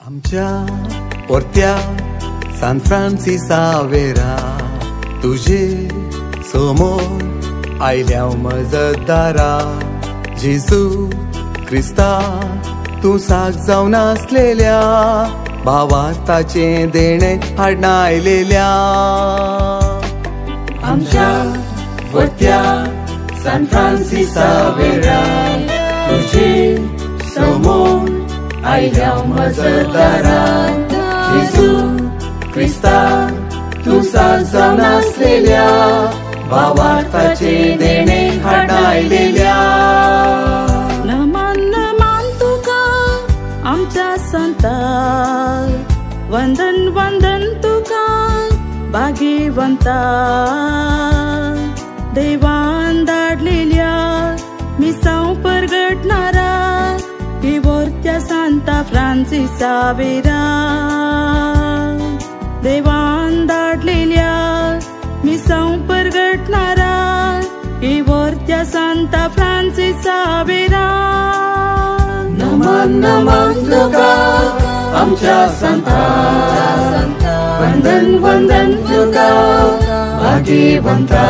आमच्या पोरत्या सान फ्रांसिसावेरा तुझे समोर आयल्या मजतदारा जेजू क्रिस्ता तू साग जावन आसलेल्या भावार्थाचे देणे हाडून आयलेल्या आमच्या पोरत्या सान फ्रांसिसावेरा तुझे समोर आयल्या मजतदारा जेजू क्रिस्ता तू साग जावन आसलेल्या भावार्थाचे देणे हाडून आयलेल्या नमन नमन तुका आमच्या संता वंदन वंदन तुका भाग्यवंता देवान धाडलेल्या मिसांव परगटणारा इवोर्त्या सांता फ्रांसिसावेरा देवान धाडलेल्या मिसांव परगटणारा इवोर्त्या सांता फ्रांसिसावेरा नमन नमन तुका आमच्या संता वंदन वंदन तुका भाग्यवंता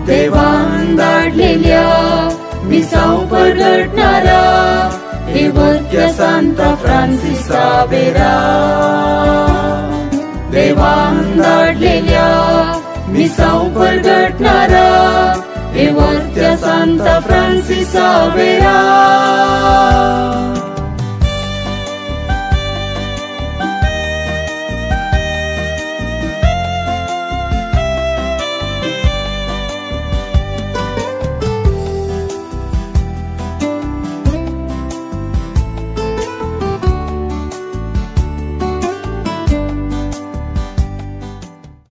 देवान धाडलेल्या मिसांव परगटणारा इवोर्त्या सांता फ्रांसिसावेरा देवान धाडलेल्या मिसांव परगटणारा इवोर्त्या सांता फ्रांसिसावेरा